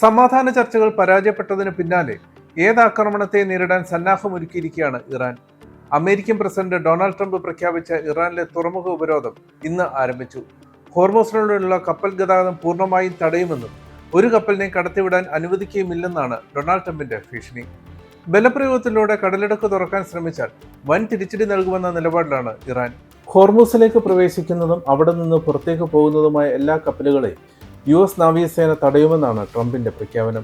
സമാധാന ചർച്ചകൾ പരാജയപ്പെട്ടതിന് പിന്നാലെ ഏതാക്രമണത്തെ നേരിടാൻ സന്നാഹമൊരുക്കിയിരിക്കുകയാണ് Iran. American president Donald Trump പ്രഖ്യാപിച്ച ഇറാനിലെ തുറമുഖ ഉപരോധം ഇന്ന് ആരംഭിച്ചു. ഹോർമോസിലൂടെയുള്ള കപ്പൽ ഗതാഗതം പൂർണ്ണമായും തടയുമെന്നും ഒരു കപ്പലിനെ കടത്തിവിടാൻ അനുവദിക്കുകയുമില്ലെന്നാണ് ഡൊണാൾഡ് ട്രംപിന്റെ ഭീഷണി. ബലപ്രയോഗത്തിലൂടെ കടലിടുക്ക് തുറക്കാൻ ശ്രമിച്ചാൽ വൻ തിരിച്ചടി നൽകുമെന്ന നിലപാടിലാണ് ഇറാൻ. ഹോർമൂസിലേക്ക് പ്രവേശിക്കുന്നതും അവിടെ നിന്ന് പുറത്തേക്ക് പോകുന്നതുമായ എല്ലാ കപ്പലുകളെയും US നാവികസേന തടയുമെന്നാണ് ട്രംപിന്റെ പ്രഖ്യാപനം.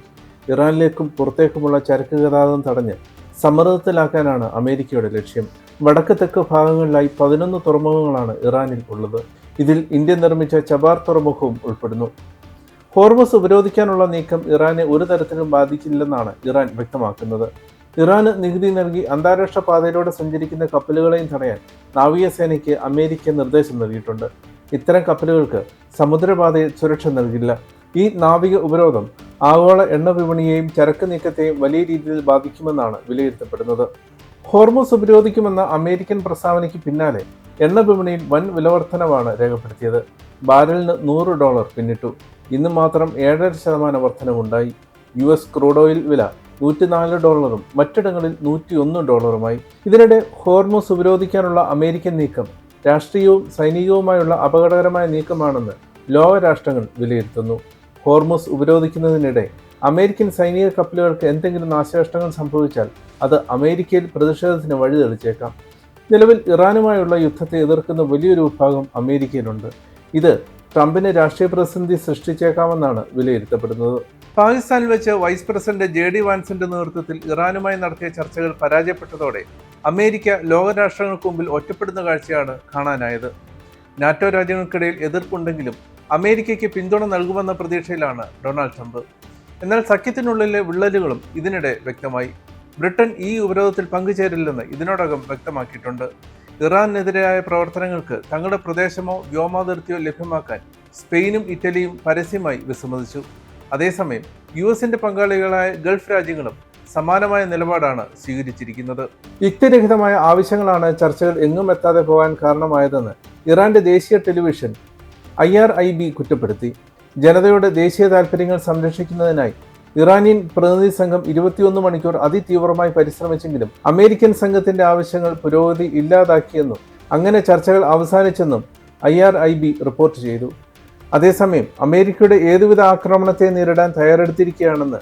ഇറാനിലേക്കും പുറത്തേക്കുമുള്ള ചരക്ക് ഗതാഗതം തടഞ്ഞ് സമ്മർദ്ദത്തിലാക്കാനാണ് അമേരിക്കയുടെ ലക്ഷ്യം. വടക്ക് തെക്ക് ഭാഗങ്ങളിലായി 11 തുറമുഖങ്ങളാണ് ഇറാനിൽ ഉള്ളത്. ഇതിൽ ഇന്ത്യ നിർമ്മിച്ച ചബാർ തുറമുഖവും ഉൾപ്പെടുന്നു. ഹോർമസ് ഉപരോധിക്കാനുള്ള നീക്കം ഇറാനെ ഒരു തരത്തിലും ബാധിക്കില്ലെന്നാണ് ഇറാൻ വ്യക്തമാക്കുന്നത്. ഇറാന് നികുതി നൽകി അന്താരാഷ്ട്ര പാതയിലൂടെ സഞ്ചരിക്കുന്ന കപ്പലുകളെയും തടയാൻ നാവികസേനയ്ക്ക് അമേരിക്ക നിർദ്ദേശം നൽകിയിട്ടുണ്ട്. ഇത്തരം കപ്പലുകൾക്ക് സമുദ്രപാതയിൽ സുരക്ഷ നൽകില്ല. ഈ നാവിക ഉപരോധം ആഗോള എണ്ണ വിപണിയെയും ചരക്ക് നീക്കത്തെയും വലിയ രീതിയിൽ ബാധിക്കുമെന്നാണ് വിലയിരുത്തപ്പെടുന്നത്. ഹോർമൂസ് ഉപരോധിക്കുമെന്ന അമേരിക്കൻ പ്രസ്താവനയ്ക്ക് പിന്നാലെ എണ്ണ വിപണിയിൽ വൻ വിലവർധനവാണ് രേഖപ്പെടുത്തിയത്. ബാരലിന് $100 പിന്നിട്ടു. ഇന്ന് മാത്രം 7.5% വർധനവുണ്ടായി. US ക്രൂഡ് ഓയിൽ വില $104 മറ്റിടങ്ങളിൽ $101. ഇതിനിടെ ഹോർമൂസ് ഉപരോധിക്കാനുള്ള അമേരിക്കൻ നീക്കം രാഷ്ട്രീയവും സൈനികവുമായുള്ള അപകടകരമായ നീക്കമാണെന്ന് ലോകരാഷ്ട്രങ്ങൾ വിലയിരുത്തുന്നു. ഹോർമൂസ് ഉപരോധിക്കുന്നതിനിടെ അമേരിക്കൻ സൈനിക കപ്പലുകൾക്ക് എന്തെങ്കിലും നാശനഷ്ടങ്ങൾ സംഭവിച്ചാൽ അത് അമേരിക്കയിൽ പ്രതിഷേധത്തിന് വഴിതെളിച്ചേക്കാം. നിലവിൽ ഇറാനുമായുള്ള യുദ്ധത്തെ എതിർക്കുന്ന വലിയൊരു വിഭാഗം അമേരിക്കയിലുണ്ട്. ഇത് ട്രംപിന് രാഷ്ട്രീയ പ്രതിസന്ധി സൃഷ്ടിച്ചേക്കാമെന്നാണ് വിലയിരുത്തപ്പെടുന്നത്. പാകിസ്ഥാനിൽ വെച്ച് വൈസ് പ്രസിഡന്റ് JD വാൻസിന്റെ നേതൃത്വത്തിൽ ഇറാനുമായി നടത്തിയ ചർച്ചകൾ പരാജയപ്പെട്ടതോടെ അമേരിക്ക ലോകരാഷ്ട്രങ്ങൾക്ക് മുമ്പിൽ ഒറ്റപ്പെടുന്ന കാഴ്ചയാണ് കാണാനായത്. നാറ്റോ രാജ്യങ്ങൾക്കിടയിൽ എതിർപ്പുണ്ടെങ്കിലും അമേരിക്കയ്ക്ക് പിന്തുണ നൽകുമെന്ന പ്രതീക്ഷയിലാണ് ഡൊണാൾഡ് ട്രംപ്. എന്നാൽ സഖ്യത്തിനുള്ളിലെ വിള്ളലുകളും ഇതിനിടെ വ്യക്തമായി. ബ്രിട്ടൻ ഈ ഉപരോധത്തിൽ പങ്കുചേരില്ലെന്ന് ഇതിനോടകം വ്യക്തമാക്കിയിട്ടുണ്ട്. ഇറാനെതിരായ പ്രവർത്തനങ്ങൾക്ക് തങ്ങളുടെ പ്രദേശമോ വ്യോമാതിർത്തിയോ ലഭ്യമാക്കാൻ സ്പെയിനും ഇറ്റലിയും പരസ്യമായി വിസമ്മതിച്ചു. അതേസമയം US പങ്കാളികളായ ഗൾഫ് രാജ്യങ്ങളും സമാനമായ നിലപാടാണ് സ്വീകരിച്ചിരിക്കുന്നത്. യുക്തിരഹിതമായ ആവശ്യങ്ങളാണ് ചർച്ചകൾ എങ്ങും എത്താതെ പോകാൻ കാരണമായതെന്ന് ഇറാന്റെ ദേശീയ ടെലിവിഷൻ IRIB കുറ്റപ്പെടുത്തി. ജനതയുടെ ദേശീയ താൽപ്പര്യങ്ങൾ സംരക്ഷിക്കുന്നതിനായി ഇറാനിയൻ പ്രതിനിധി സംഘം 21 മണിക്കൂർ അതിതീവ്രമായി പരിശ്രമിച്ചെങ്കിലും അമേരിക്കൻ സംഘത്തിന്റെ ആവശ്യങ്ങൾ പുരോഗതി ഇല്ലാതാക്കിയെന്നും അങ്ങനെ ചർച്ചകൾ അവസാനിച്ചെന്നും IRIB റിപ്പോർട്ട് ചെയ്തു. അതേസമയം അമേരിക്കയുടെ ഏതുവിധ ആക്രമണത്തെ നേരിടാൻ തയ്യാറെടുത്തിരിക്കുകയാണെന്ന്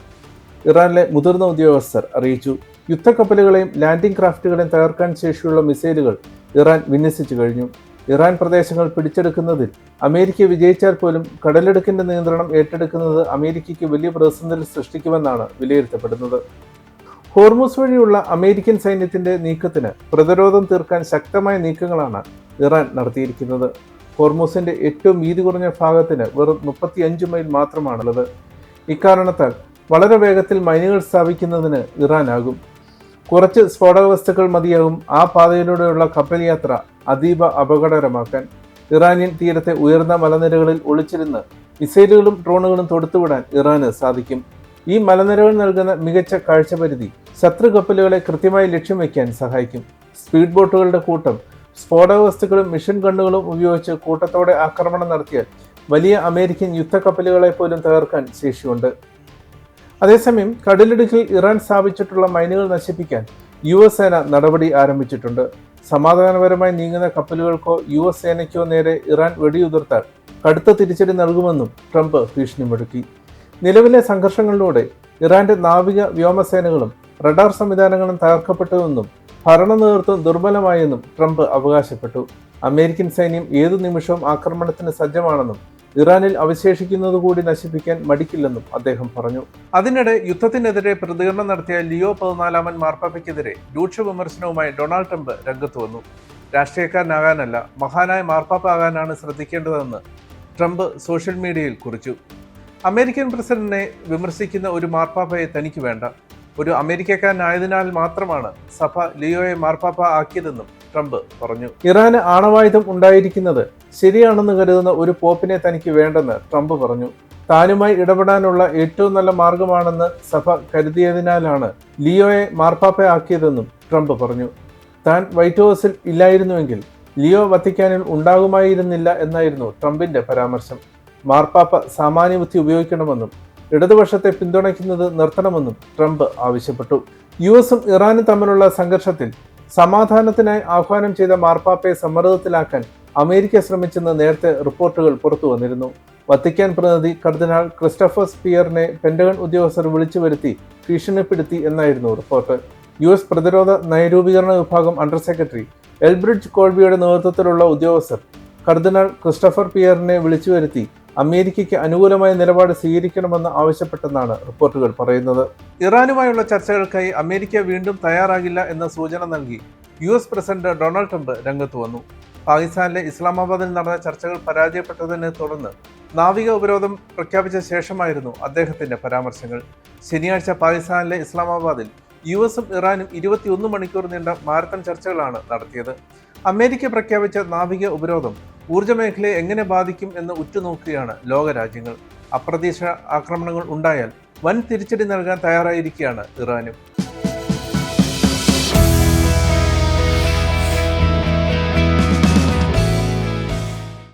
ഇറാനിലെ മുതിർന്ന ഉദ്യോഗസ്ഥർ അറിയിച്ചു. യുദ്ധക്കപ്പലുകളെയും ലാൻഡിംഗ് ക്രാഫ്റ്റുകളെയും തകർക്കാൻ ശേഷിയുള്ള മിസൈലുകൾ ഇറാൻ വിന്യസിച്ചു കഴിഞ്ഞു. ഇറാൻ പ്രദേശങ്ങൾ പിടിച്ചെടുക്കുന്നതിൽ അമേരിക്ക വിജയിച്ചാൽ പോലും കടലിടുക്കിന്റെ നിയന്ത്രണം ഏറ്റെടുക്കുന്നത് അമേരിക്കയ്ക്ക് വലിയ പ്രതിസന്ധി സൃഷ്ടിക്കുമെന്നാണ് വിലയിരുത്തപ്പെടുന്നത്. ഹോർമൂസ് വഴിയുള്ള അമേരിക്കൻ സൈന്യത്തിന്റെ നീക്കത്തിന് പ്രതിരോധം തീർക്കാൻ ശക്തമായ നീക്കങ്ങളാണ് ഇറാൻ നടത്തിയിരിക്കുന്നത്. ഹോർമൂസിന്റെ ഏറ്റവും വീതി കുറഞ്ഞ ഭാഗത്തിന് വെറും 35 മൈൽ മാത്രമാണുള്ളത്. ഇക്കാരണത്താൽ വളരെ വേഗത്തിൽ മൈനുകൾ സ്ഥാപിക്കുന്നതിന് ഇറാനാകും. കുറച്ച് സ്ഫോടക വസ്തുക്കൾ മതിയാകും ആ പാതയിലൂടെയുള്ള കപ്പൽ യാത്ര അതീവ അപകടകരമാക്കാൻ. ഇറാനിയൻ തീരത്തെ ഉയർന്ന മലനിരകളിൽ ഒളിച്ചിരുന്ന് മിസൈലുകളും ഡ്രോണുകളും തൊടുത്തുവിടാൻ ഇറാന് സാധിക്കും. ഈ മലനിരകൾ നൽകുന്ന മികച്ച കാഴ്ചപരിധി ശത്രു കപ്പലുകളെ കൃത്യമായി ലക്ഷ്യം വയ്ക്കാൻ സഹായിക്കും. സ്പീഡ് ബോട്ടുകളുടെ കൂട്ടം സ്ഫോടക വസ്തുക്കളും മിഷൻ ഗണ്ണുകളും ഉപയോഗിച്ച് കൂട്ടത്തോടെ ആക്രമണം നടത്തിയാൽ വലിയ അമേരിക്കൻ യുദ്ധക്കപ്പലുകളെ പോലും തകർക്കാൻ ശേഷിയുണ്ട്. അതേസമയം കടലിടുക്കിൽ ഇറാൻ സ്ഥാപിച്ചിട്ടുള്ള മൈനുകൾ നശിപ്പിക്കാൻ US സേന നടപടി ആരംഭിച്ചിട്ടുണ്ട്. സമാധാനപരമായി നീങ്ങുന്ന കപ്പലുകൾക്കോ US സേനയ്ക്കോ നേരെ ഇറാൻ വെടിയുതിർത്താൽ കടുത്ത തിരിച്ചടി നൽകുമെന്നും ട്രംപ് ഭീഷണി മുഴക്കി. നിലവിലെ സംഘർഷങ്ങളിലൂടെ ഇറാന്റെ നാവിക വ്യോമസേനകളും റഡാർ സംവിധാനങ്ങളും തകർക്കപ്പെട്ടുവെന്നും ഭരണ നേതൃത്വം ദുർബലമായെന്നും ട്രംപ് അവകാശപ്പെട്ടു. അമേരിക്കൻ സൈന്യം ഏതു നിമിഷവും ആക്രമണത്തിന് സജ്ജമാണെന്നും ഇറാനിൽ അവശേഷിക്കുന്നതുകൂടി നശിപ്പിക്കാൻ മടിക്കില്ലെന്നും അദ്ദേഹം പറഞ്ഞു. അതിനിടെ യുദ്ധത്തിനെതിരെ പ്രതികരണം നടത്തിയ ലിയോ 14 മാർപ്പാപ്പയ്ക്കെതിരെ രൂക്ഷ വിമർശനവുമായി ഡൊണാൾഡ് ട്രംപ് രംഗത്ത് വന്നു. രാഷ്ട്രീയക്കാരനാകാനല്ല, മഹാനായ മാർപ്പാപ്പ ആകാനാണ് ശ്രദ്ധിക്കേണ്ടതെന്ന് ട്രംപ് സോഷ്യൽ മീഡിയയിൽ കുറിച്ചു. അമേരിക്കൻ പ്രസിഡന്റിനെ വിമർശിക്കുന്ന ഒരു മാർപ്പാപ്പയെ തനിക്ക് വേണ്ട. ഒരു അമേരിക്കക്കാരനായതിനാൽ മാത്രമാണ് സഭ ലിയോയെ മാർപ്പാപ്പ ആക്കിയതെന്നും ട്രംപ് പറഞ്ഞു. ഇറാന് ആണവായുധം ഉണ്ടായിരിക്കുന്നത് ശരിയാണെന്ന് കരുതുന്ന ഒരു പോപ്പിനെ തനിക്ക് വേണ്ടെന്ന് ട്രംപ് പറഞ്ഞു. താനുമായി ഇടപെടാനുള്ള ഏറ്റവും നല്ല മാർഗമാണെന്ന് സഭ കരുതിയതിനാലാണ് ലിയോയെ മാർപ്പാപ്പ ആക്കിയതെന്നും ട്രംപ് പറഞ്ഞു. താൻ വൈറ്റ് ഹൗസിൽ ഇല്ലായിരുന്നുവെങ്കിൽ ലിയോ വത്തിക്കാനിൽ ഉണ്ടാകുമായിരുന്നില്ല എന്നായിരുന്നു ട്രംപിന്റെ പരാമർശം. മാർപ്പാപ്പ സാമാന്യബുദ്ധി ഉപയോഗിക്കണമെന്നും ഇടതുപക്ഷത്തെ പിന്തുണയ്ക്കുന്നത് നിർത്തണമെന്നും ട്രംപ് ആവശ്യപ്പെട്ടു. യുഎസും ഇറാനും തമ്മിലുള്ള സംഘർഷത്തിൽ സമാധാനത്തിനായി ആഹ്വാനം ചെയ്ത മാർപ്പാപ്പയെ സമ്മർദ്ദത്തിലാക്കാൻ അമേരിക്ക ശ്രമിച്ചെന്ന് നേരത്തെ റിപ്പോർട്ടുകൾ പുറത്തു വന്നിരുന്നു. വത്തിക്കാൻ പ്രതിനിധി കർദിനാൾ ക്രിസ്റ്റഫർ പിയറിനെ പെന്റഗൺ ഉദ്യോഗസ്ഥർ വിളിച്ചു വരുത്തി ഭീഷണിപ്പെടുത്തി എന്നായിരുന്നു റിപ്പോർട്ട്. യുഎസ് പ്രതിരോധ നയരൂപീകരണ വിഭാഗം അണ്ടർ സെക്രട്ടറി എൽബ്രിഡ്ജ് കോൾബിയുടെ നേതൃത്വത്തിലുള്ള ഉദ്യോഗസ്ഥർ കർദിനാൾ ക്രിസ്റ്റഫർ പിയറിനെ വിളിച്ചു വരുത്തി അമേരിക്കയ്ക്ക് അനുകൂലമായ നിലപാട് സ്വീകരിക്കണമെന്ന് ആവശ്യപ്പെട്ടെന്നാണ് റിപ്പോർട്ടുകൾ പറയുന്നത്. ഇറാനുമായുള്ള ചർച്ചകൾക്കായി അമേരിക്ക വീണ്ടും തയ്യാറാകില്ല എന്ന സൂചന നൽകി യുഎസ് പ്രസിഡന്റ് ഡൊണാൾഡ് ട്രംപ് രംഗത്ത് വന്നു. പാകിസ്ഥാനിലെ ഇസ്ലാമാബാദിൽ നടന്ന ചർച്ചകൾ പരാജയപ്പെട്ടതിനെ തുടർന്ന് നാവിക ഉപരോധം പ്രഖ്യാപിച്ച ശേഷമായിരുന്നു അദ്ദേഹത്തിന്റെ പരാമർശങ്ങൾ. ശനിയാഴ്ച പാകിസ്ഥാനിലെ ഇസ്ലാമാബാദിൽ യുഎസും ഇറാനും 21 മണിക്കൂർ നീണ്ട മാരത്തൺ ചർച്ചകളാണ് നടത്തിയത്. അമേരിക്ക പ്രഖ്യാപിച്ച നാവിക ഉപരോധം ഊർജ്ജ മേഖലയെ എങ്ങനെ ബാധിക്കും എന്ന് ഉറ്റുനോക്കുകയാണ് ലോകരാജ്യങ്ങൾ. അപ്രതീക്ഷിത ആക്രമണങ്ങൾ ഉണ്ടായാൽ വൻ തിരിച്ചടി നൽകാൻ തയ്യാറായിരിക്കുകയാണ് ഇറാനും.